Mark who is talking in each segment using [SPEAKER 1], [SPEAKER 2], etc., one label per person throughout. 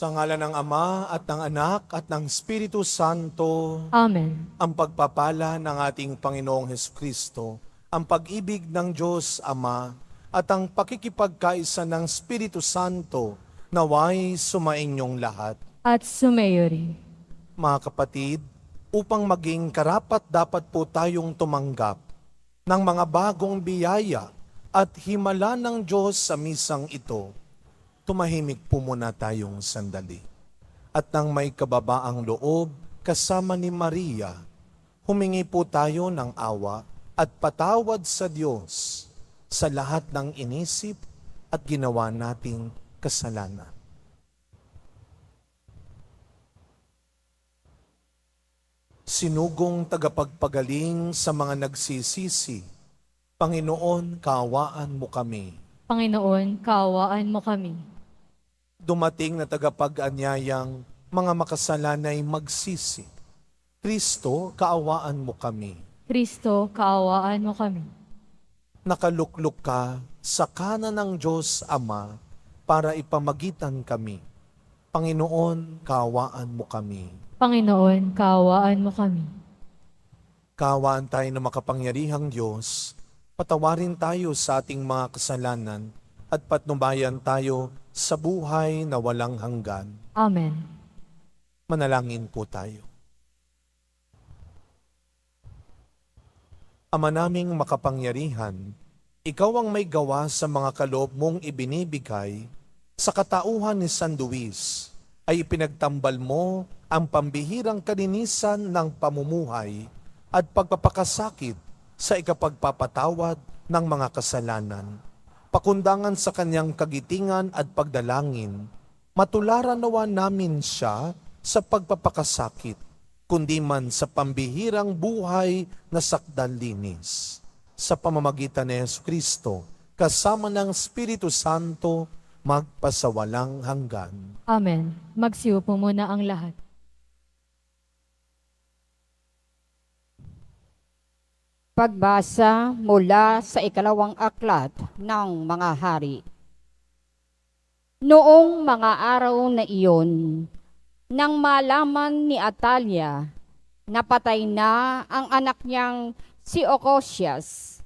[SPEAKER 1] Sa ngalan ng Ama at ng Anak at ng Espiritu Santo,
[SPEAKER 2] Amen.
[SPEAKER 1] ang pagpapala ng ating Panginoong Hesukristo, ang pag-ibig ng Diyos Ama, at ang pakikipagkaisa ng Espiritu Santo, naway sumainyong lahat.
[SPEAKER 2] At sumayo rin.
[SPEAKER 1] Mga kapatid, upang maging karapat-dapat po tayong tumanggap ng mga bagong biyaya at himala ng Diyos sa misang ito, tumahimik po muna tayong sandali. At nang may kababaang loob, kasama ni Maria, humingi po tayo ng awa at patawad sa Diyos sa lahat ng inisip at ginawa nating kasalanan. Sinugong tagapagpagaling sa mga nagsisisi, Panginoon, kaawaan mo kami.
[SPEAKER 2] Panginoon, kaawaan mo kami.
[SPEAKER 1] Dumating na tagapag-anyayang mga makasalanay magsisi. Kristo, kaawaan mo kami.
[SPEAKER 2] Kristo, kaawaan mo kami.
[SPEAKER 1] Nakaluklok ka sa kanan ng Diyos Ama para ipamagitan kami. Panginoon, kaawaan mo kami.
[SPEAKER 2] Panginoon, kaawaan mo kami.
[SPEAKER 1] Kaawaan tayo ng makapangyarihang Diyos, patawarin tayo sa ating mga kasalanan at patnubayan tayo sa buhay na walang hanggan.
[SPEAKER 2] Amen.
[SPEAKER 1] Manalangin po tayo. Ama naming makapangyarihan, ikaw ang may gawa sa mga kaloob mong ibinibigay. Sa katauhan ni San Luis ay ipinagtambal mo ang pambihirang kalinisan ng pamumuhay at pagpapakasakit sa ikapagpapatawad ng mga kasalanan. Pakundangan sa kanyang kagitingan at pagdalangin, matularan nawa namin siya sa pagpapakasakit, kundi man sa pambihirang buhay na sakdalinis. Sa pamamagitan ni Jesucristo, kasama ng Espiritu Santo, magpasawalang hanggan.
[SPEAKER 2] Amen. Magsiupo muna ang lahat.
[SPEAKER 3] Pagbasa mula sa ikalawang aklat ng mga hari. Noong mga araw na iyon, nang malaman ni Atalia na patay na ang anak niyang si Ocozias,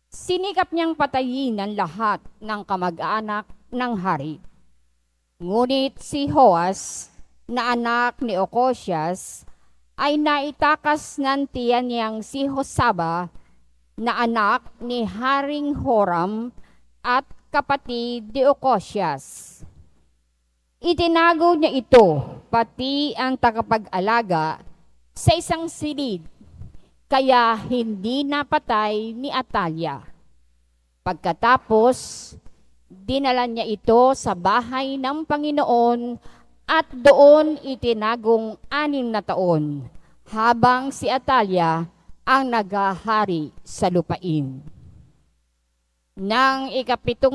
[SPEAKER 3] sinikap niyang patayin ang lahat ng kamag-anak ng hari. Ngunit si Joas, na anak ni Ocozias, ay naitakas ng tiyan niyang si Josaba, na anak ni Haring Horam at kapatid ni Ocozias. Itinago niya ito, pati ang tagapag-alaga, sa isang silid, kaya hindi napatay ni Atalia. Pagkatapos, dinala niya ito sa bahay ng Panginoon at doon itinagong 6 na taon, habang si Atalia ang naghahari sa lupain. Nang 7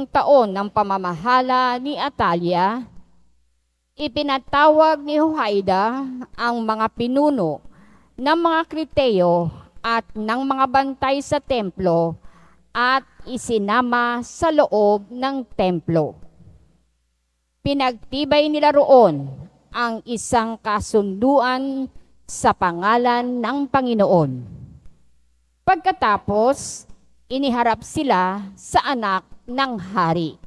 [SPEAKER 3] taon ng pamamahala ni Atalia, ipinatawag ni Joaida ang mga pinuno ng mga Kriteo at ng mga bantay sa templo at isinama sa loob ng templo. Pinagtibay nila roon ang isang kasunduan sa pangalan ng Panginoon. Pagkatapos, iniharap sila sa anak ng hari.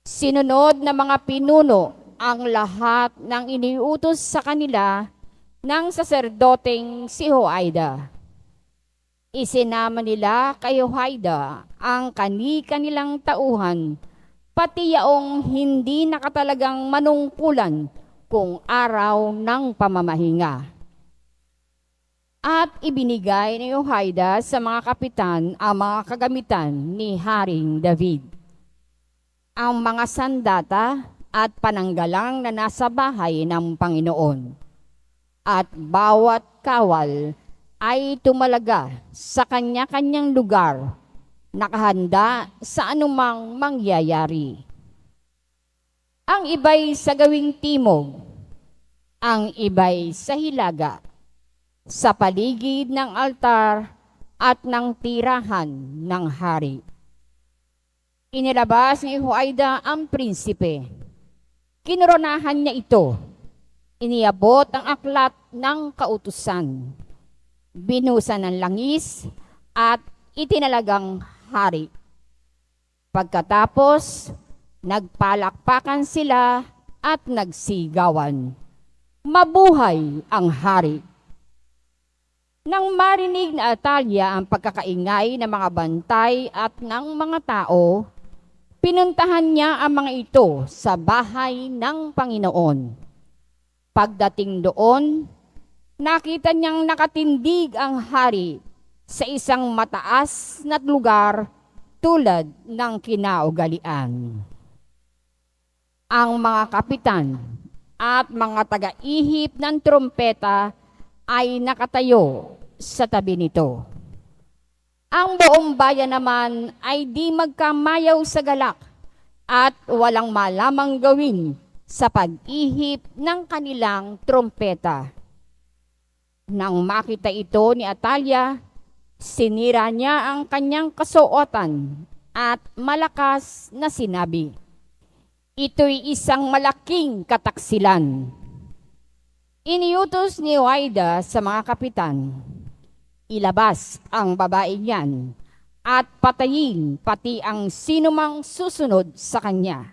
[SPEAKER 3] Sinunod na mga pinuno ang lahat ng iniutos sa kanila ng saserdoteng si Joaida. Isinama nila kay Joaida ang kani-kanilang tauhan, pati yaong hindi nakatalagang manungkulan kung araw ng pamamahinga. At ibinigay ni Joaida sa mga kapitan ang mga kagamitan ni Haring David. Ang mga sandata at pananggalang na nasa bahay ng Panginoon. At bawat kawal ay tumalaga sa kanya-kanyang lugar, nakahanda sa anumang mangyayari. Ang iba'y sa gawing timog, ang iba'y sa hilaga, sa paligid ng altar at ng tirahan ng hari. Inilabas ni Joaida ang prinsipe. Kinoronahan niya ito. Iniabot ang aklat ng kautusan. Binusan ng langis at itinalagang hari. Pagkatapos, nagpalakpakan sila at nagsigawan. Mabuhay ang hari! Nang marinig na Atalia ang pagkakaingay ng mga bantay at ng mga tao, pinuntahan niya ang mga ito sa bahay ng Panginoon. Pagdating doon, nakita niyang nakatindig ang hari sa isang mataas na lugar tulad ng kinaugalian. Ang mga kapitan at mga taga-ihip ng trompeta ay nakatayo sa tabi nito. Ang buong bayan naman ay di magkamayaw sa galak at walang malamang gawin sa pag-ihip ng kanilang trompeta. Nang makita ito ni Atalia, sinira niya ang kanyang kasuotan at malakas na sinabi, "Ito'y isang malaking kataksilan." Iniutos ni Huwaida sa mga kapitan, ilabas ang babae niyan at patayin pati ang sinumang susunod sa kanya.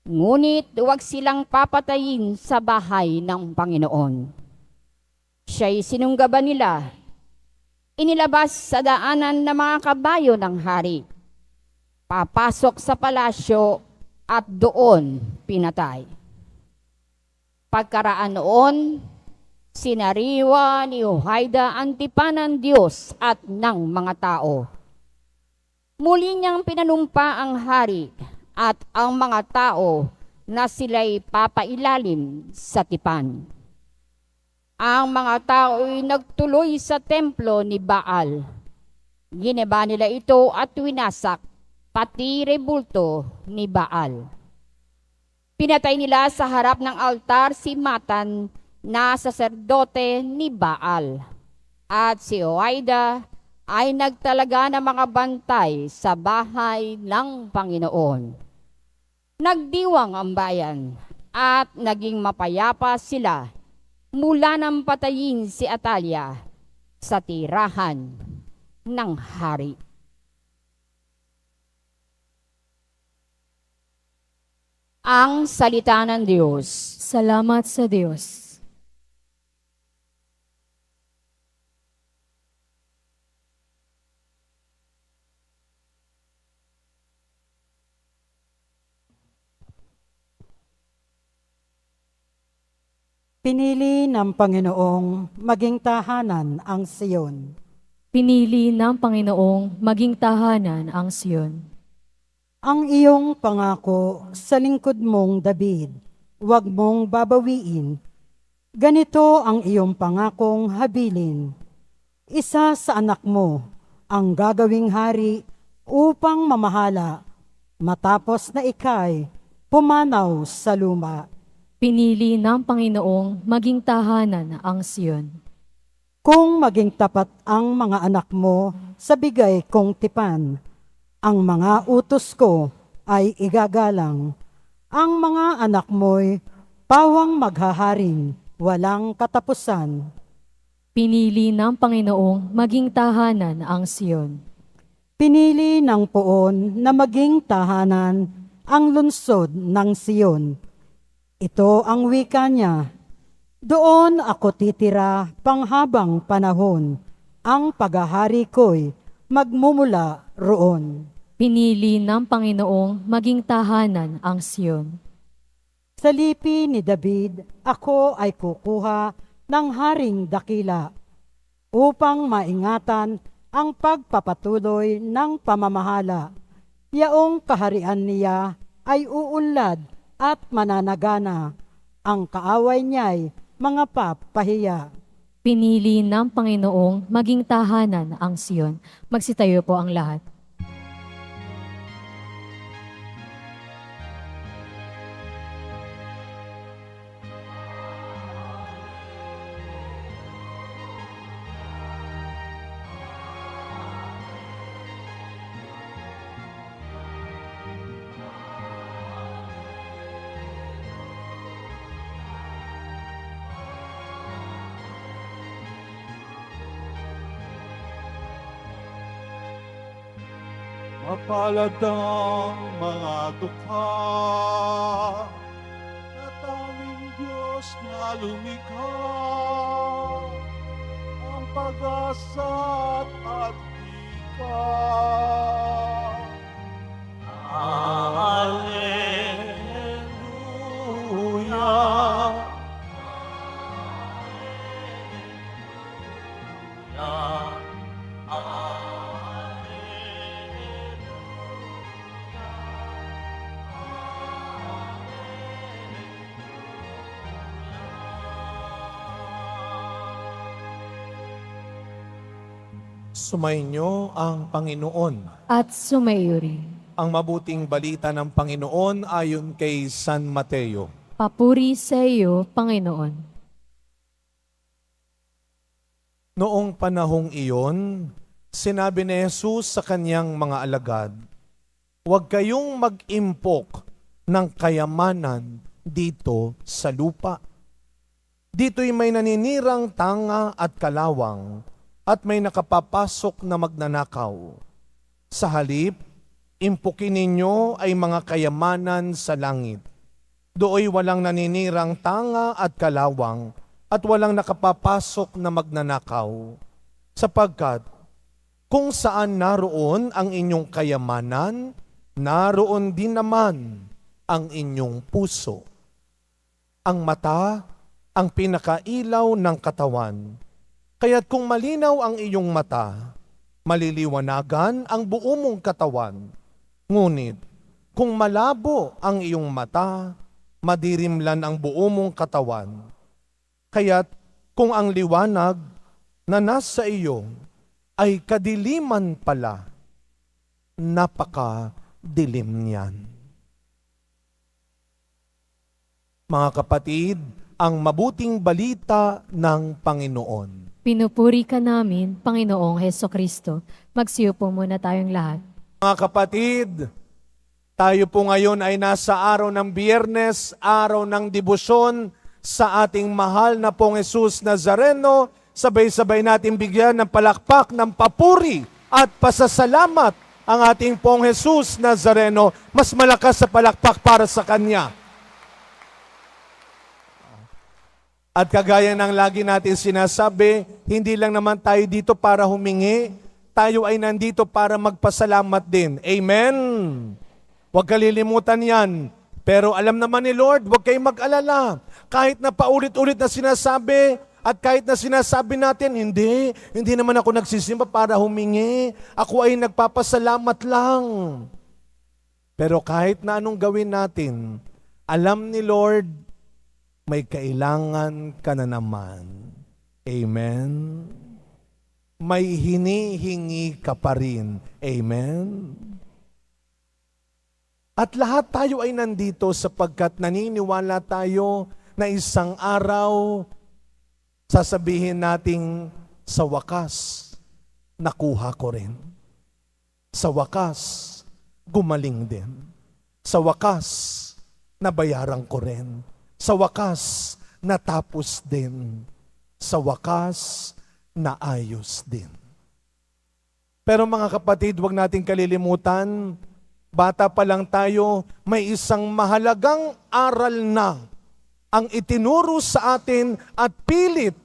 [SPEAKER 3] Ngunit huwag silang papatayin sa bahay ng Panginoon. Siya'y sinunggaban nila. Inilabas sa daanan ng mga kabayo ng hari. Papasok sa palasyo at doon pinatay. Pagkaraan noon, sinariwa ni Huwaida ang tipan ng Diyos at ng mga tao. Muli niyang pinanumpa ang hari at ang mga tao na sila'y papailalim sa tipan. Ang mga tao ay nagtuloy sa templo ni Baal. Gineba nila ito at winasak, pati rebulto ni Baal. Pinatay nila sa harap ng altar si Matan na saserdote ni Baal. At si Huwaida ay nagtalaga ng mga bantay sa bahay ng Panginoon. Nagdiwang ang bayan at naging mapayapa sila mula nang patayin si Atalia sa tirahan ng hari. Ang salita ng Diyos.
[SPEAKER 2] Salamat sa Diyos.
[SPEAKER 4] Pinili ng Panginoong maging tahanan ang Siyon.
[SPEAKER 2] Pinili ng Panginoong maging tahanan ang Siyon.
[SPEAKER 4] Ang iyong pangako sa lingkod mong David, huwag mong babawiin. Ganito ang iyong pangakong habilin. Isa sa anak mo ang gagawing hari upang mamahala, matapos na ikay pumanaw sa luma.
[SPEAKER 2] Pinili ng Panginoong maging tahanan ang Siyon.
[SPEAKER 4] Kung maging tapat ang mga anak mo sa bigay kong tipan, ang mga utos ko ay igagalang. Ang mga anak mo'y pawang maghaharing, walang katapusan.
[SPEAKER 2] Pinili ng Panginoong maging tahanan ang Siyon.
[SPEAKER 4] Pinili ng Poon na maging tahanan ang lungsod ng Siyon. Ito ang wika niya. Doon ako titira panghabang panahon. Ang paghahari ko'y magmumula roon.
[SPEAKER 2] Pinili ng Panginoong maging tahanan ang Siyon.
[SPEAKER 4] Sa lipi ni David, ako ay kukuha ng haring dakila upang maingatan ang pagpapatuloy ng pamamahala. Yaong kaharian niya ay uunlad at mananagana. Ang kaaway niya'y mga papahiya.
[SPEAKER 2] Pinili ng Panginoong maging tahanan ang Siyon. Magsitayo po ang lahat.
[SPEAKER 1] Mapalad ang mga dukha na tanging Diyos na lumikha, ang pag-asa at hika. Alleluia. Sumainyo ang Panginoon.
[SPEAKER 2] At sumayo rin.
[SPEAKER 1] Ang mabuting balita ng Panginoon ayon kay San Mateo.
[SPEAKER 2] Papuri sa iyo, Panginoon.
[SPEAKER 1] Noong panahong iyon, sinabi ni Jesus sa kanyang mga alagad, "Huwag kayong mag-impok ng kayamanan dito sa lupa. Dito'y may naninirang tanga at kalawang, at may nakapapasok na magnanakaw. Sa halip, impukin ninyo ay mga kayamanan sa langit. Dooy walang naninirang tanga at kalawang, at walang nakapapasok na magnanakaw. Sapagkat kung saan naroon ang inyong kayamanan, naroon din naman ang inyong puso. Ang mata, ang pinakailaw ng katawan. Kaya't kung malinaw ang iyong mata, maliliwanagan ang buo mong katawan. Ngunit, kung malabo ang iyong mata, madirimlan ang buo mong katawan. Kaya't kung ang liwanag na nasa iyo ay kadiliman pala, napakadilim niyan." Mga kapatid, ang mabuting balita ng Panginoon.
[SPEAKER 2] Pinupuri ka namin, Panginoong Hesukristo. Magsiyo po muna tayong lahat.
[SPEAKER 1] Mga kapatid, tayo po ngayon ay nasa araw ng Biyernes, araw ng debosyon sa ating mahal na pong Jesus Nazareno. Sabay-sabay natin bigyan ng palakpak, ng papuri at pasasalamat ang ating pong Jesus Nazareno. Mas malakas sa palakpak para sa Kanya. At kagaya ng lagi natin sinasabi, hindi lang naman tayo dito para humingi, tayo ay nandito para magpasalamat din. Amen? Huwag kalilimutan yan. Pero alam naman ni Lord, huwag kayong mag-alala. Kahit na paulit-ulit na sinasabi, at kahit na sinasabi natin, hindi naman ako nagsisimba para humingi. Ako ay nagpapasalamat lang. Pero kahit na anong gawin natin, alam ni Lord, may kailangan ka na naman. Amen? May hinihingi ka pa rin. Amen? At lahat tayo ay nandito sapagkat naniniwala tayo na isang araw, sasabihin nating sa wakas, nakuha ko rin. Sa wakas, gumaling din. Sa wakas, nabayaran ko rin. Sa wakas, natapos din. Sa wakas, naayos din. Pero mga kapatid, huwag nating kalilimutan, bata pa lang tayo, may isang mahalagang aral na ang itinuro sa atin at pilit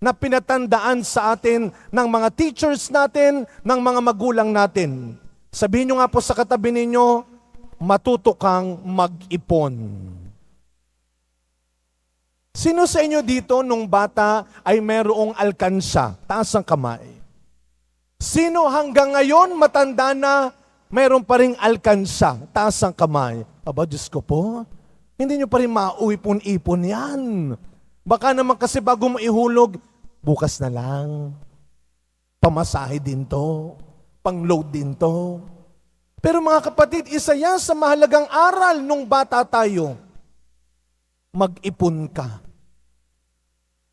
[SPEAKER 1] na pinatandaan sa atin ng mga teachers natin, ng mga magulang natin. Sabihin nyo nga po sa katabi ninyo, matuto kang mag-ipon. Sino sa inyo dito nung bata ay merong alkansya? Taas ang kamay. Sino hanggang ngayon matanda na mayroon pa ring alkansya? Taas ang kamay. Aba, Diyos ko po, hindi nyo pa rin mauipon-ipon yan. Baka naman kasi bago mo ihulog, bukas na lang. Pamasahe din to. Pang-load din to. Pero mga kapatid, isa yan sa mahalagang aral nung bata tayo. Mag-ipon ka.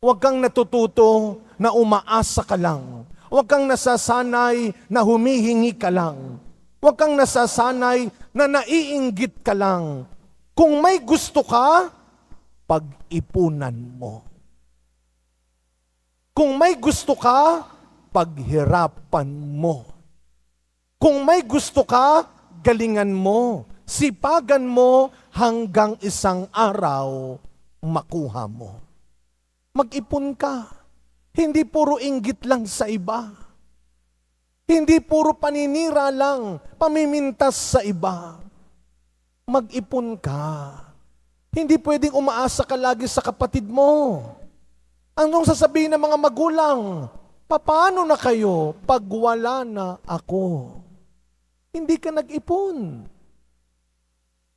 [SPEAKER 1] Huwag kang natututo na umaasa ka lang. Huwag kang nasasanay na humihingi ka lang. Huwag kang nasasanay na naiinggit ka lang. Kung may gusto ka, pag-ipunan mo. Kung may gusto ka, paghirapan mo. Kung may gusto ka, galingan mo. Sipagan mo hanggang isang araw makuha mo. Mag-ipon ka. Hindi puro inggit lang sa iba. Hindi puro paninira lang, pamimintas sa iba. Mag-ipon ka. Hindi pwedeng umaasa ka lagi sa kapatid mo. Anong sasabihin ng mga magulang? Paano na kayo pag wala na ako? Hindi ka nag-ipon.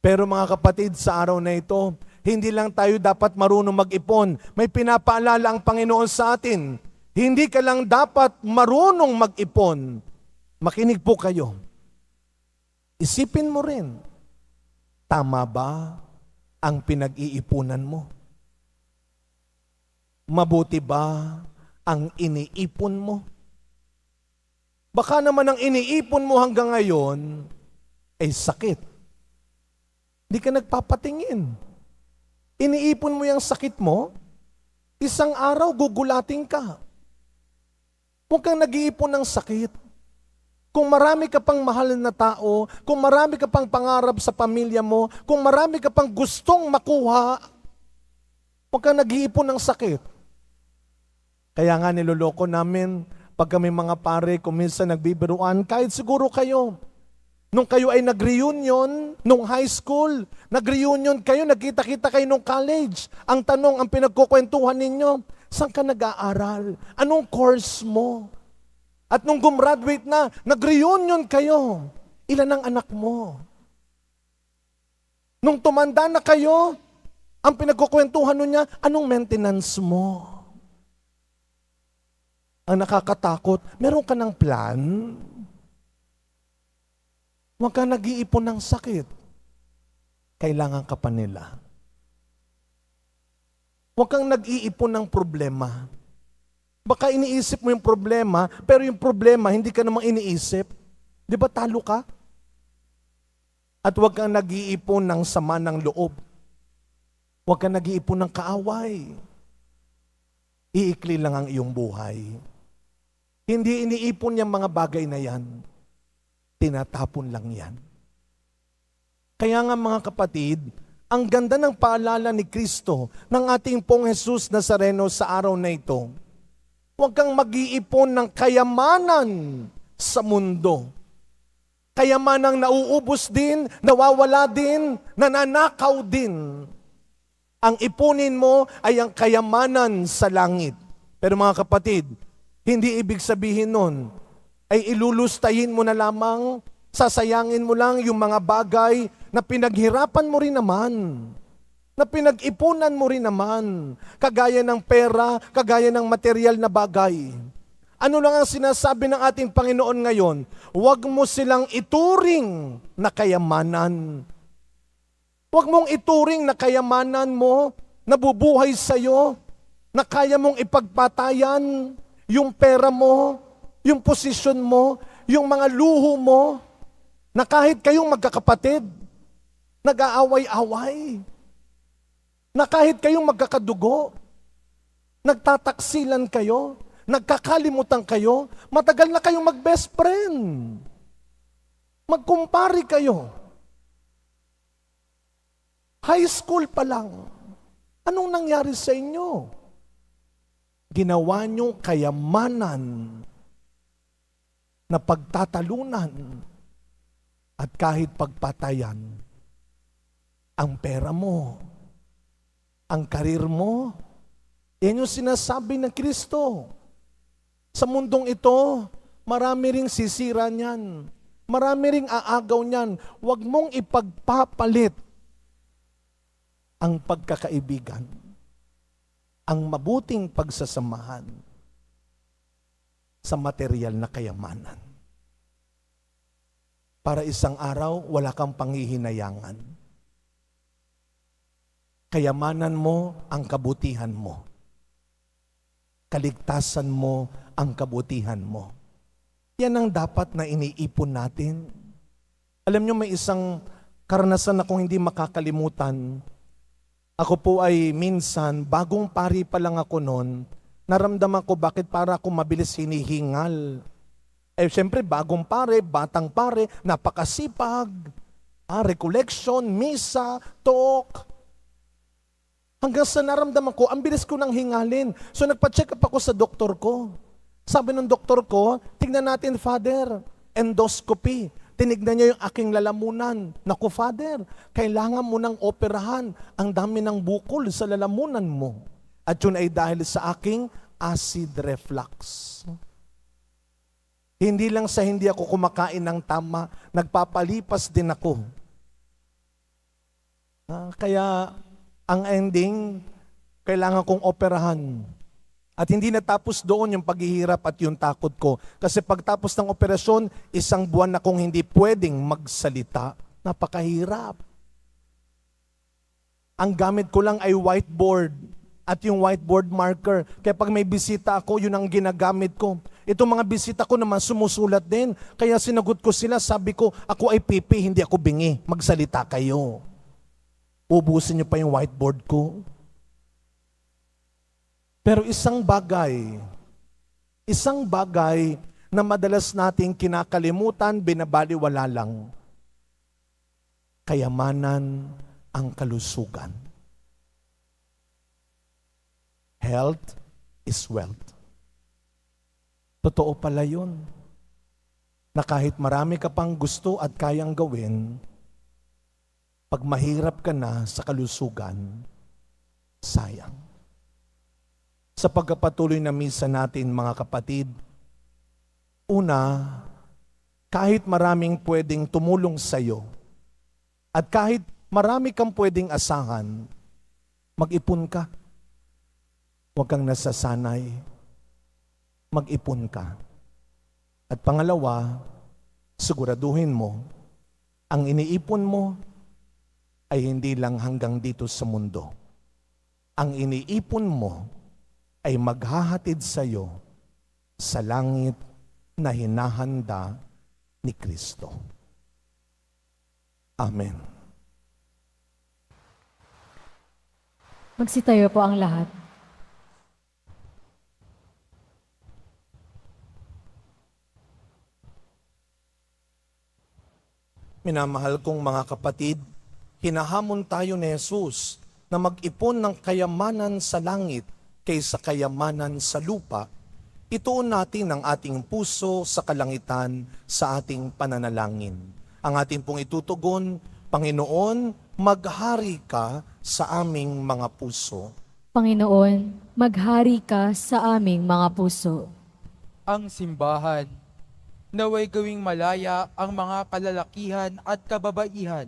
[SPEAKER 1] Pero mga kapatid, sa araw na ito, hindi lang tayo dapat marunong mag-ipon. May pinapaalala ang Panginoon sa atin. Hindi ka lang dapat marunong mag-ipon. Makinig po kayo. Isipin mo rin, tama ba ang pinag-iipunan mo? Mabuti ba ang iniipon mo? Baka naman ang iniipon mo hanggang ngayon ay sakit. Hindi ka nagpapatingin. Iniipon mo yung sakit mo, isang araw gugulating ka. Huwag kang nag-iipon ng sakit. Kung marami ka pang mahal na tao, kung marami ka pang pangarap sa pamilya mo, kung marami ka pang gustong makuha, huwag kang nag-iipon ng sakit. Kaya nga niloloko namin, pag kami mga pare, kung minsan nagbibiruan, kahit siguro kayo, nung kayo ay nag-reunion, nung high school, nag-reunion kayo, nagkita-kita kayo nung college, ang tanong, ang pinagkukwentuhan ninyo, saan ka nag-aaral? Anong course mo? At nung gumraduate na, nag-reunion kayo, ilan ang anak mo? Nung tumanda na kayo, ang pinagkukwentuhan nun niya, anong maintenance mo? Ang nakakatakot, meron ka ng plan? Huwag ka nag-iipon ng sakit. Kailangan ka pa nila. Huwag kang nag-iipon ng problema. Baka iniisip mo yung problema, pero yung problema hindi ka namang iniisip. Di ba talo ka? At huwag kang nag-iipon ng sama ng loob. Huwag kang nag-iipon ng kaaway. Iikli lang ang iyong buhay. Hindi iniipon yung mga bagay na yan. Tinatapon lang yan. Kaya nga mga kapatid, ang ganda ng paalala ni Kristo ng ating pong Jesus Nazareno sa araw na ito. Huwag kang mag-iipon ng kayamanan sa mundo. Kayamanang nauubos din, nawawala din, nananakaw din. Ang ipunin mo ay ang kayamanan sa langit. Pero mga kapatid, hindi ibig sabihin nun ay ilulustayin mo na lamang, sasayangin mo lang yung mga bagay na pinaghirapan mo rin naman, na pinag-ipunan mo rin naman, kagaya ng pera, kagaya ng material na bagay. Ano lang ang sinasabi ng ating Panginoon ngayon? Huwag mo silang ituring na kayamanan. Huwag mong ituring na kayamanan mo, nabubuhay sa'yo, na kaya mong ipagpatayan yung pera mo, yung posisyon mo, yung mga luho mo, na kahit kayong magkakapatid, nag-aaway-away, na kahit kayong magkakadugo, nagtataksilan kayo, nagkakalimutan kayo, matagal na kayong mag-best friend. Magkumpari kayo. High school pa lang. Anong nangyari sa inyo? Ginawa nyo kayamanan na pagtatalunan at kahit pagpatayan. Ang pera mo, ang karir mo, yan yung sinasabi ng Kristo. Sa mundong ito, marami ring sisira niyan. Marami ring aagaw niyan. Huwag mong ipagpapalit ang pagkakaibigan, ang mabuting pagsasamahan sa material na kayamanan. Para isang araw, wala kang panghihinayangan. Kayamanan mo ang kabutihan mo. Kaligtasan mo ang kabutihan mo. Yan ang dapat na iniipon natin. Alam nyo, may isang karanasan akong hindi makakalimutan. Ako po ay minsan, bagong pari pa lang ako noon, naramdaman ko bakit para ako mabilis hinihingal. Siyempre, bagong pare, batang pare, napakasipag, recollection, misa, talk. Hanggang sa naramdaman ko, ang bilis ko nang hingalin. So nagpa-check up ako sa doktor ko. Sabi ng doktor ko, tignan natin, Father, endoscopy. Tinignan niya yung aking lalamunan. Naku, Father, kailangan mo nang operahan. Ang dami ng bukol sa lalamunan mo. At yun ay dahil sa aking acid reflux. Hindi lang sa hindi ako kumakain ng tama, nagpapalipas din ako. Kaya ang ending, kailangan kong operahan. At hindi natapos doon yung paghihirap at yung takot ko. Kasi pagtapos ng operasyon, 1 buwan na kong hindi pwedeng magsalita. Napakahirap. Ang gamit ko lang ay whiteboard at yung whiteboard marker. Kaya pag may bisita ako, yun ang ginagamit ko. Itong mga bisita ko naman sumusulat din. Kaya sinagot ko sila, sabi ko, ako ay pipi, hindi ako bingi. Magsalita kayo. Ubusin niyo pa yung whiteboard ko. Pero isang bagay na madalas nating kinakalimutan, binabaliwala lang. Kayamanan ang kalusugan. Health is wealth. Totoo pala yun. Na kahit marami ka pang gusto at kayang gawin, pag mahirap ka na sa kalusugan, sayang. Sa pagpapatuloy na misa natin, mga kapatid, una, kahit maraming pwedeng tumulong sa iyo, at kahit marami kang pwedeng asahan, mag-ipon ka. Huwag kang nasasanay. Mag-ipon ka. At pangalawa, siguraduhin mo, ang iniipon mo ay hindi lang hanggang dito sa mundo. Ang iniipon mo ay maghahatid sa iyo sa langit na hinahanda ni Kristo. Amen.
[SPEAKER 2] Magsitayo po ang lahat.
[SPEAKER 1] Minamahal kong mga kapatid, hinahamon tayo ni Jesus na mag-ipon ng kayamanan sa langit kaysa kayamanan sa lupa. Ituon natin ang ating puso sa kalangitan sa ating pananalangin. Ang ating pong itutugon, Panginoon, maghari ka sa aming mga puso.
[SPEAKER 2] Panginoon, maghari ka sa aming mga puso.
[SPEAKER 5] Ang simbahan, naway gawing malaya ang mga kalalakihan at kababaihan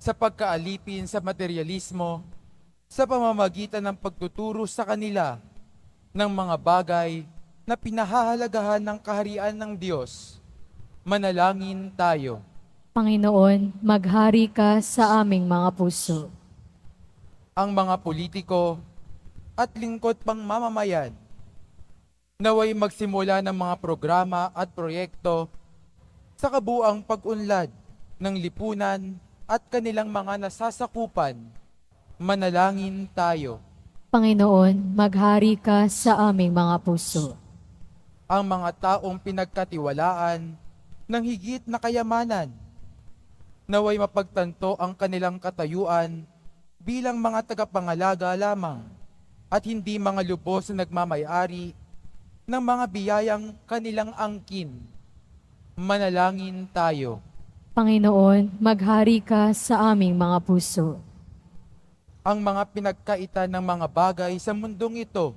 [SPEAKER 5] sa pagkaalipin sa materialismo sa pamamagitan ng pagtuturo sa kanila ng mga bagay na pinahahalagahan ng kaharian ng Diyos. Manalangin tayo.
[SPEAKER 2] Panginoon, maghari ka sa aming mga puso.
[SPEAKER 5] Ang mga politiko at lingkod pang mamamayan, naway magsimula ng mga programa at proyekto sa kabuang pag-unlad ng lipunan at kanilang mga nasasakupan. Manalangin tayo.
[SPEAKER 2] Panginoon, maghari ka sa aming mga puso.
[SPEAKER 5] Ang mga taong pinagkatiwalaan ng higit na kayamanan, naway mapagtanto ang kanilang katayuan bilang mga tagapangalaga lamang at hindi mga lubos na nagmamayari ng mga biyayang kanilang angkin. Manalangin tayo.
[SPEAKER 2] Panginoon, maghari ka sa aming mga puso.
[SPEAKER 5] Ang mga pinagkaitan ng mga bagay sa mundong ito,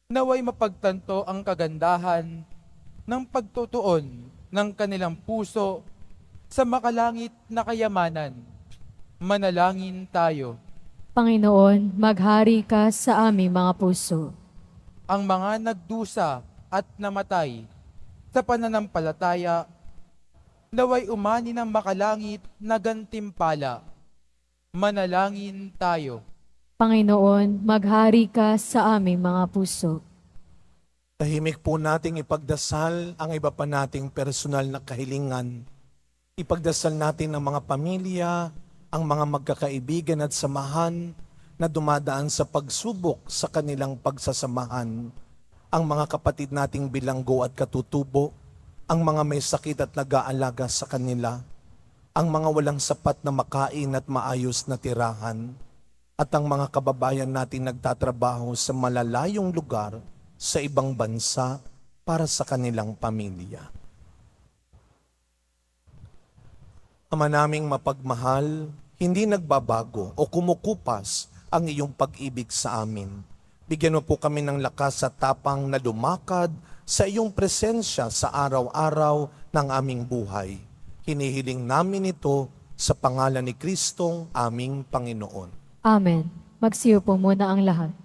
[SPEAKER 5] naway mapagtanto ang kagandahan ng pagtutuon ng kanilang puso sa makalangit na kayamanan. Manalangin tayo.
[SPEAKER 2] Panginoon, maghari ka sa aming mga puso.
[SPEAKER 5] Ang mga nagdusa at namatay sa pananampalataya, naway umani ng makalangit na gantimpala. Manalangin tayo.
[SPEAKER 2] Panginoon, maghari ka sa aming mga puso.
[SPEAKER 1] Tahimik po nating ipagdasal ang iba pa nating personal na kahilingan. Ipagdasal natin ang mga pamilya, ang mga magkakaibigan at samahan na dumadaan sa pagsubok sa kanilang pagsasamahan. ang mga kapatid nating bilanggo at katutubo, ang mga may sakit at nag-aalaga sa kanila, ang mga walang sapat na makain at maayos na tirahan, at ang mga kababayan natin nagtatrabaho sa malalayong lugar sa ibang bansa para sa kanilang pamilya. Ama naming mapagmahal, hindi nagbabago o kumukupas ang iyong pag-ibig sa amin. Bigyan mo po kami ng lakas at tapang na lumakad sa iyong presensya sa araw-araw ng aming buhay. Hinihiling namin ito sa pangalan ni Kristong aming Panginoon.
[SPEAKER 2] Amen. Magsiyo po muna ang lahat.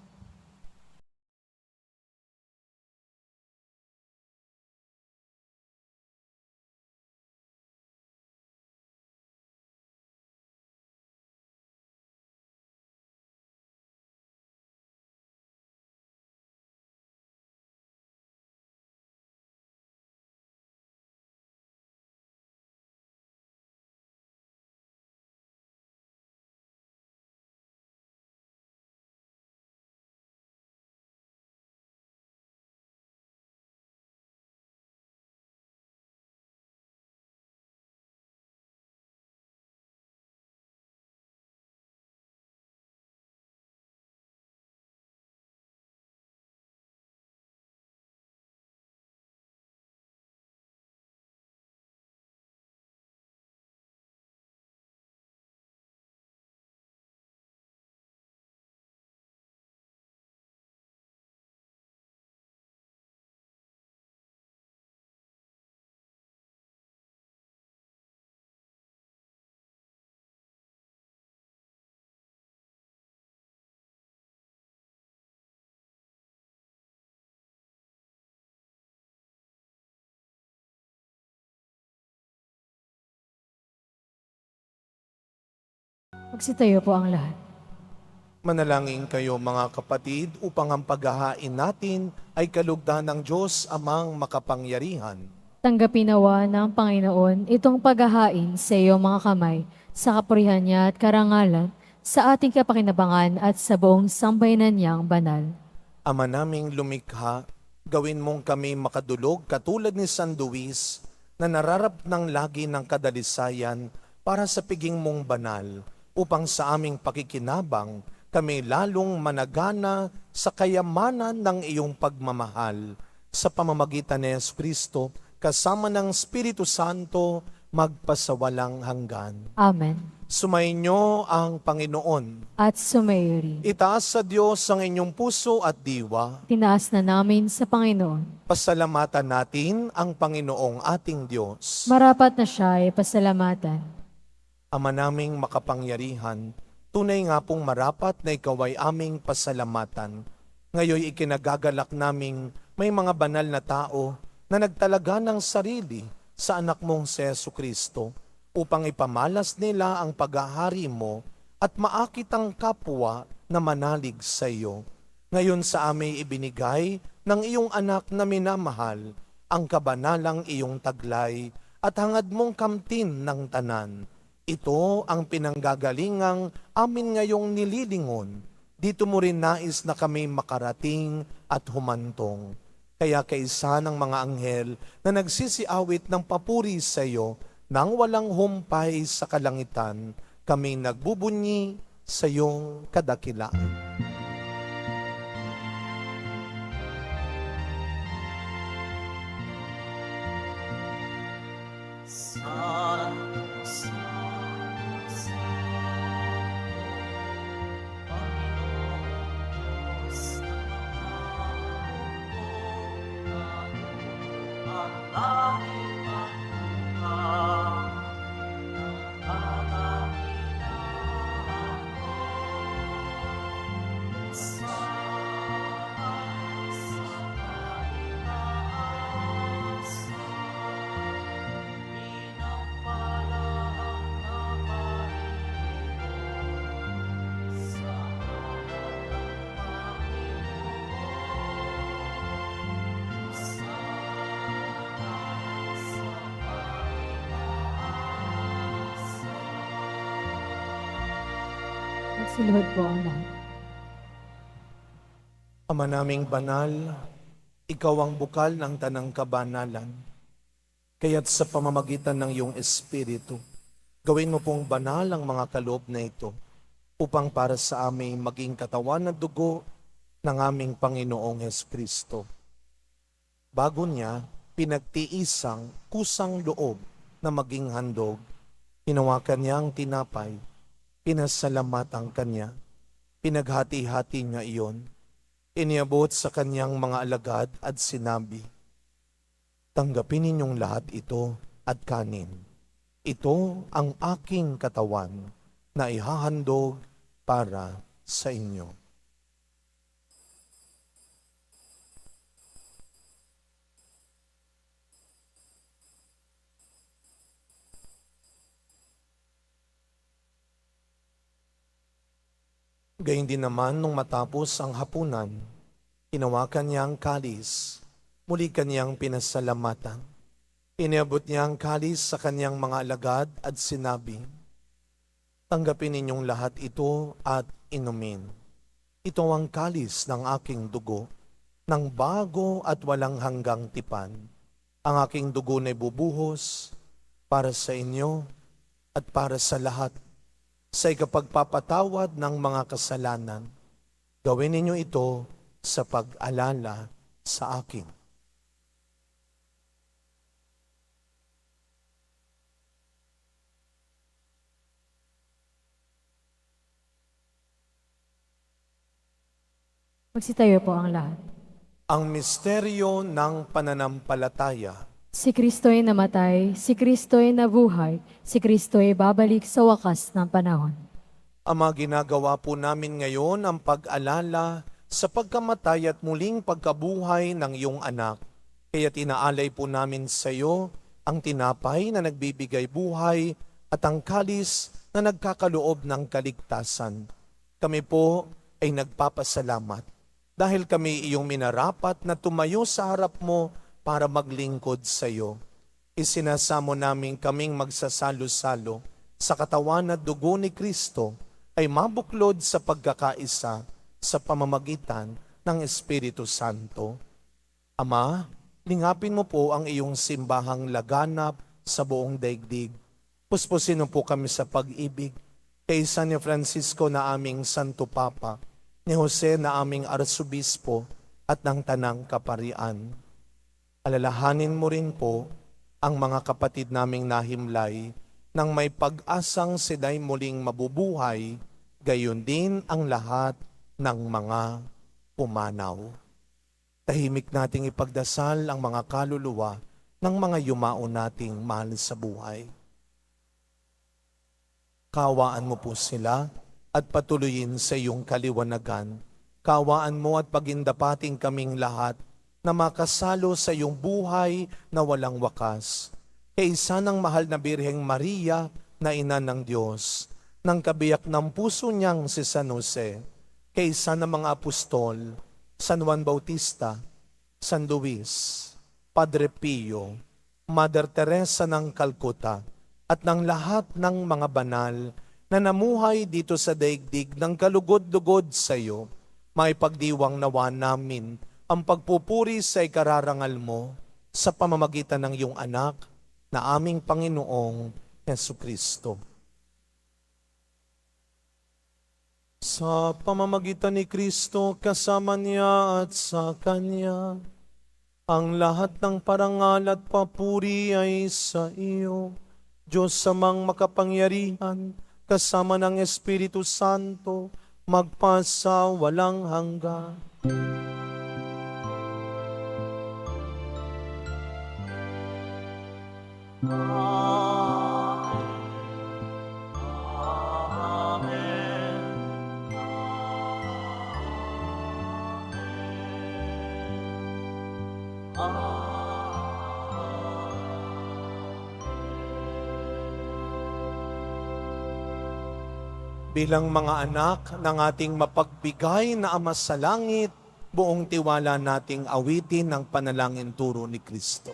[SPEAKER 2] Magsitayo po ang lahat.
[SPEAKER 1] Manalangin kayo mga kapatid upang ang paghahain natin ay kalugdan ng Diyos amang makapangyarihan.
[SPEAKER 2] Tanggapin nawa ng Panginoon itong paghahain sa iyong mga kamay, sa kapurihan niya at karangalan, sa ating kapakinabangan at sa buong sambayanan niyang banal.
[SPEAKER 1] Ama naming lumikha, gawin mong kami makadulog katulad ni San Luis na nararap ng lagi ng kadalisayan para sa piging mong banal, upang sa aming pakikinabang kami lalong managana sa kayamanan ng iyong pagmamahal. Sa pamamagitan ni Yesu Kristo, kasama ng Espiritu Santo, magpasawalang hanggan.
[SPEAKER 2] Amen.
[SPEAKER 1] Sumainyo ang Panginoon.
[SPEAKER 2] At sumayo rin.
[SPEAKER 1] Itaas sa Diyos ang inyong puso at diwa.
[SPEAKER 2] Tinaas na namin sa Panginoon.
[SPEAKER 1] Pasalamatan natin ang Panginoong ating Diyos.
[SPEAKER 2] Marapat na siya ay pasalamatan.
[SPEAKER 1] Ama naming makapangyarihan, tunay nga pong marapat na ikaw ay aming pasalamatan. Ngayon ikinagagalak naming may mga banal na tao na nagtalaga ng sarili sa anak mong si Yesu Kristo upang ipamalas nila ang paghahari mo at maakit ang kapwa na manalig sa iyo. Ngayon sa amin ibinigay ng iyong anak na minamahal ang kabanalang iyong taglay at hangad mong kamtin ng tanan. Ito ang pinanggagalingang amin ngayong nililingon. Dito mo rin nais na kami makarating at humantong. Kaya kaisa ng mga anghel na nagsisiawit ng papuri sa iyo nang walang humpay sa kalangitan, kami nagbubunyi sa iyong kadakilaan.
[SPEAKER 2] Magsiluhod po ang lahat.
[SPEAKER 1] Ama naming banal, Ikaw ang bukal ng tanang kabanalan. Kaya't sa pamamagitan ng iyong Espiritu, gawin mo pong banal ang mga kaloob na ito upang para sa aming maging katawan at dugo ng aming Panginoong Heskristo. Bago niya, pinagtiisang kusang loob na maging handog. Hinawakan niya ang tinapay, pinasalamatan kanya, pinaghati-hati niya iyon, iniabot sa kanyang mga alagad at sinabi, "Tanggapin ninyong lahat ito at kanin. Ito ang aking katawan na ihahandog para sa inyo." Gayun din naman nung matapos ang hapunan, hinawakan niya ang kalis, muli kanyang pinasalamatan. Iniabot niya ang kalis sa kanyang mga alagad at sinabi, "Tanggapin ninyong lahat ito at inumin. Ito ang kalis ng aking dugo, ng bago at walang hanggang tipan. Ang aking dugo na bubuhos para sa inyo at para sa lahat sa ikapagpapatawad ng mga kasalanan. Gawin ninyo ito sa pag-alala sa akin."
[SPEAKER 2] Magsitayo po ang lahat.
[SPEAKER 1] Ang misteryo ng pananampalataya.
[SPEAKER 2] Si Kristo'y namatay, si Kristo'y nabuhay, si Kristo'y babalik sa wakas ng panahon.
[SPEAKER 1] Ama, ginagawa po namin ngayon ang pag-alala sa pagkamatay at muling pagkabuhay ng iyong anak. Kaya tinaalay po namin sa iyo ang tinapay na nagbibigay buhay at ang kalis na nagkakaloob ng kaligtasan. Kami po ay nagpapasalamat dahil kami iyong minarapat na tumayo sa harap mo para maglingkod sa iyo. Isinasamo namin kaming magsasalo-salo sa katawan at dugo ni Kristo ay mabuklod sa pagkakaisa sa pamamagitan ng Espiritu Santo. Ama, lingapin mo po ang iyong simbahang laganap sa buong daigdig. Puspusin mo po kami sa pag-ibig kay San Francisco na aming Santo Papa, ni Jose na aming Arsobispo at ng Tanang Kaparian. Alalahanin mo rin po ang mga kapatid naming nahimlay nang may pag-asang sila'y muling mabubuhay, gayon din ang lahat ng mga pumanaw. Tahimik nating ipagdasal ang mga kaluluwa ng mga yumao nating mahal sa buhay. Kawaan mo po sila at patuloyin sa iyong kaliwanagan. Kawaan mo at pagindapating kaming lahat na makasalo sa iyong buhay na walang wakas. Kaisa ng mahal na Birheng Maria na ina ng Diyos, ng kabiyak ng puso niyang si San Jose, kaisa ng mga apostol, San Juan Bautista, San Luis, Padre Pio, Mother Teresa ng Calcutta, at ng lahat ng mga banal na namuhay dito sa daigdig ng kalugod-lugod sa iyo, maipagdiwang nawa namin ang pagpupuri sa ikararangal mo sa pamamagitan ng iyong anak na aming Panginoong Jesucristo. Sa pamamagitan ni Kristo, kasama niya at sa Kanya, ang lahat ng parangal at papuri ay sa iyo, Diyos samang makapangyarihan, kasama ng Espiritu Santo, magpasa walang hanggan. Bilang mga anak ng ating mapagbigay na Ama sa langit, buong tiwala nating awitin ang panalangin turo ni Kristo.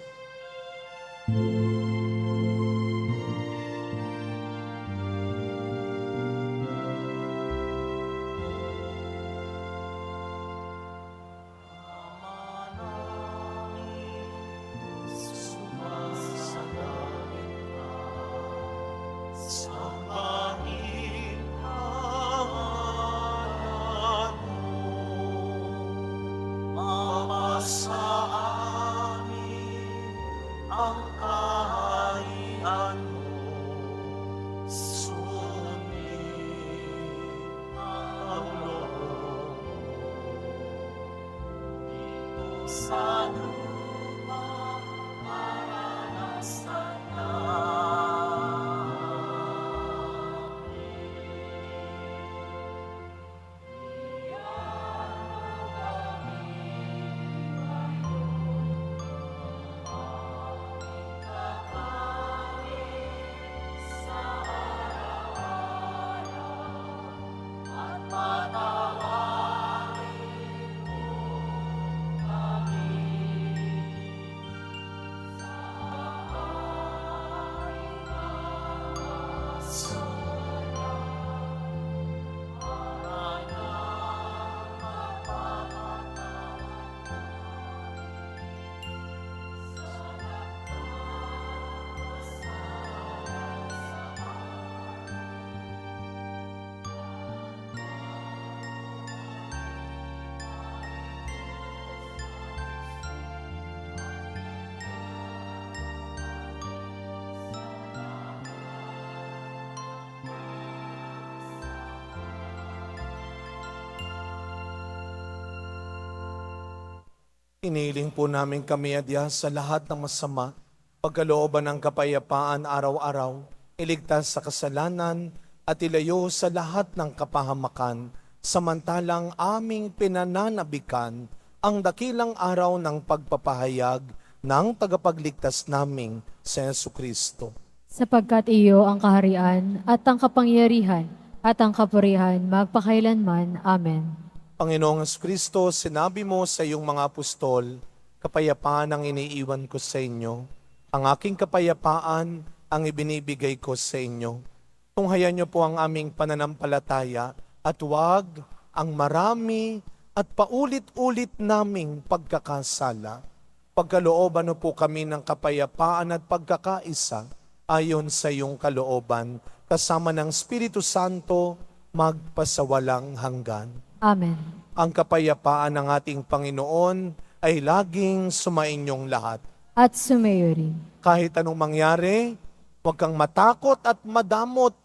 [SPEAKER 1] Iniling po namin kami adya sa lahat ng masama, pagkalooban ng kapayapaan araw-araw, iligtas sa kasalanan at ilayo sa lahat ng kapahamakan, samantalang aming pinananabikan ang dakilang araw ng pagpapahayag ng tagapagligtas naming si Jesucristo.
[SPEAKER 2] Sapagkat iyo ang kaharian at ang kapangyarihan at ang kapurihan magpakailanman. Amen.
[SPEAKER 1] Panginoong Jesucristo, sinabi mo sa iyong mga apostol, kapayapaan ang iniiwan ko sa inyo. Ang aking kapayapaan ang ibinibigay ko sa inyo. Tunghayan niyo po ang aming pananampalataya at huwag ang marami at paulit-ulit naming pagkakasala. Pagkalooban niyo po kami ng kapayapaan at pagkakaisa ayon sa iyong kalooban, kasama ng Espiritu Santo, magpasawalang hanggan.
[SPEAKER 2] Amen.
[SPEAKER 1] Ang kapayapaan ng ating Panginoon ay laging sumainyong lahat.
[SPEAKER 2] At sumayo rin.
[SPEAKER 1] Kahit anong mangyari, huwag kang matakot at madamot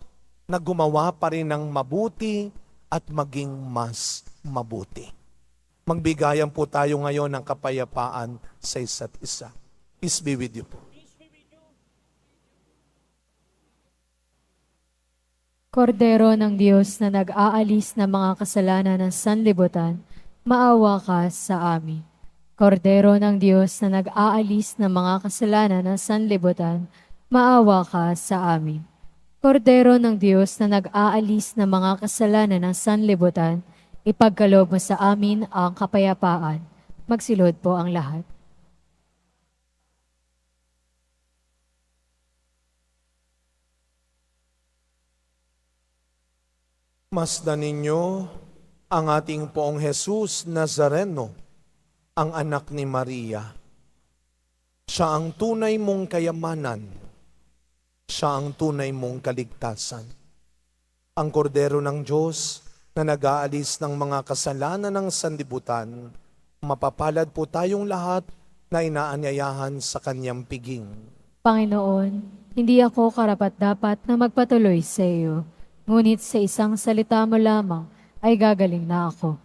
[SPEAKER 1] na gumawa pa rin ng mabuti at maging mas mabuti. Magbigayan po tayo ngayon ng kapayapaan sa isa't isa. Peace be with you po.
[SPEAKER 2] Kordero ng Diyos na nag-aalis ng mga kasalanan ng sanlibutan, maawa ka sa amin. Kordero ng Diyos na nag-aalis ng mga kasalanan ng sanlibutan, maawa ka sa amin. Kordero ng Diyos na nag-aalis ng mga kasalanan ng sanlibutan, ipagkaloob mo sa amin ang kapayapaan. Magsilod po ang lahat.
[SPEAKER 1] Masdan ninyo ang ating poong Jesus Nazareno, ang anak ni Maria. Siya ang tunay mong kayamanan. Siya ang tunay mong kaligtasan. Ang kordero ng Diyos na nag-aalis ng mga kasalanan ng sanlibutan, mapapalad po tayong lahat na inaanyayahan sa kanyang piging.
[SPEAKER 2] Panginoon, hindi ako karapat-dapat na magpatuloy sa iyo, ngunit sa isang salita mo lamang ay gagaling na ako.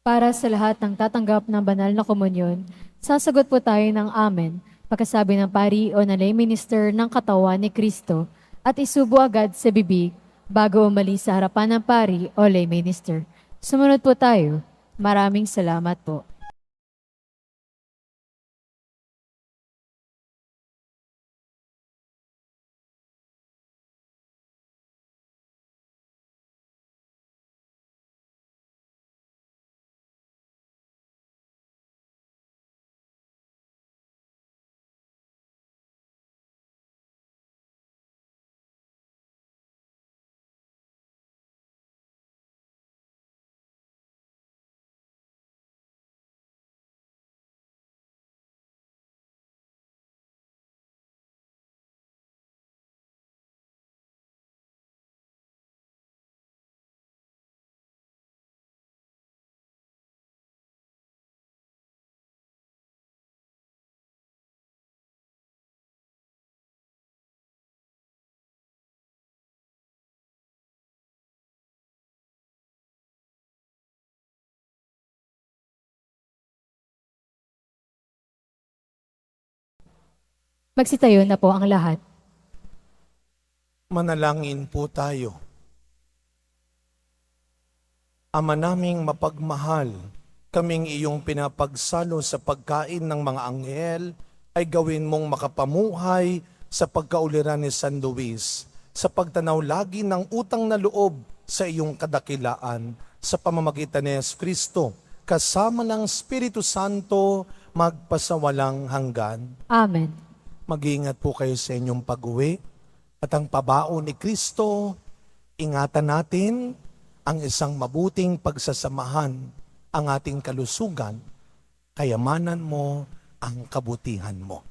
[SPEAKER 2] Para sa lahat ng tatanggap ng banal na komunyon, sasagot po tayo ng amen, pagkasabi ng pari o na lay minister ng katawan ni Kristo, at isubo agad sa bibig bago umalis sa harapan ng pari o lay minister. Sumunod po tayo. Maraming salamat po. Magsitayo na po ang lahat.
[SPEAKER 1] Manalangin po tayo. Ama naming mapagmahal, kaming iyong pinapagsalo sa pagkain ng mga anghel, ay gawin mong makapamuhay sa pagkauliran ni San Luis, sa pagtanaw lagi ng utang na loob sa iyong kadakilaan, sa pamamagitan ni Jesucristo, kasama ng Espiritu Santo, magpasawalang hanggan.
[SPEAKER 2] Amen.
[SPEAKER 1] Mag-iingat po kayo sa inyong pag-uwi at ang pabaon ni Kristo, ingatan natin ang isang mabuting pagsasamahan, ang ating kalusugan, kayamanan mo, ang kabutihan mo.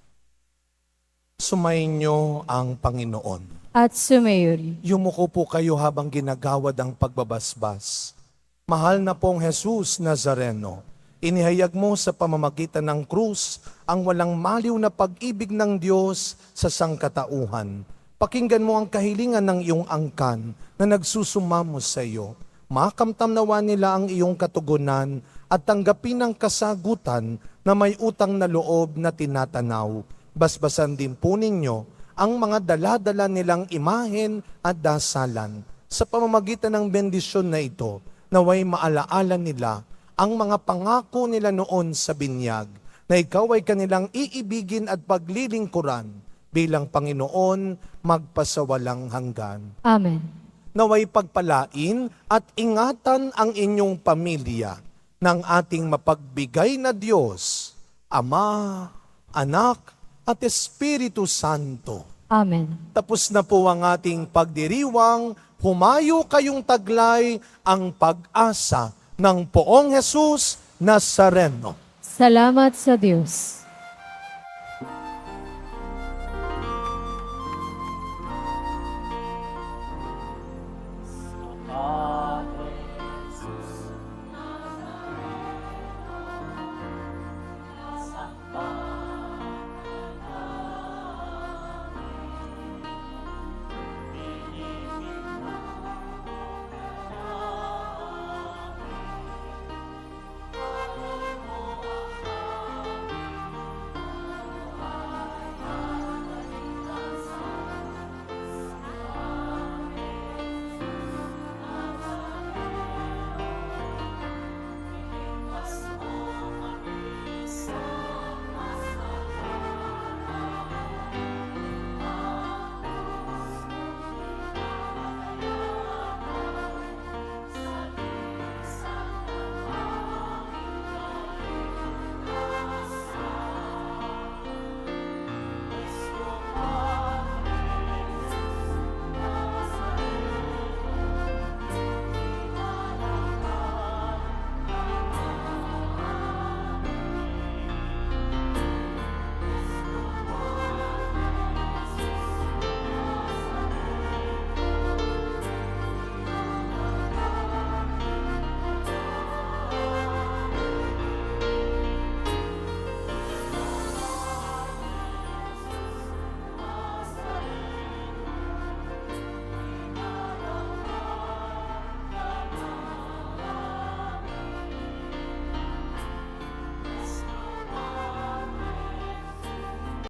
[SPEAKER 1] Sumainyo ang Panginoon.
[SPEAKER 2] At sumayo rin.
[SPEAKER 1] Yumuko po kayo habang ginagawad ang pagbabasbas. Mahal na pong Jesus Nazareno, Inihayag mo sa pamamagitan ng krus ang walang maliw na pag-ibig ng Diyos sa sangkatauhan. Pakinggan mo ang kahilingan ng iyong angkan na nagsusumamo sa iyo. Makamtam nawa nila ang iyong katugunan at tanggapin ang kasagutan na may utang na loob na tinatanaw. Basbasan din po ninyo ang mga dala-dala nilang imahen at dasalan. Sa pamamagitan ng bendisyon na ito, naway maalaala nila ang mga pangako nila noon sa binyag, na ikaw ay kanilang iibigin at paglilingkuran bilang Panginoon magpasawalang hanggan.
[SPEAKER 2] Amen.
[SPEAKER 1] Naway pagpalain at ingatan ang inyong pamilya ng ating mapagbigay na Diyos, Ama, Anak, at Espiritu Santo.
[SPEAKER 2] Amen.
[SPEAKER 1] Tapos na po ang ating pagdiriwang, humayo kayong taglay ang pag-asa ng Poong Jesus Nazareno.
[SPEAKER 2] Salamat sa Diyos.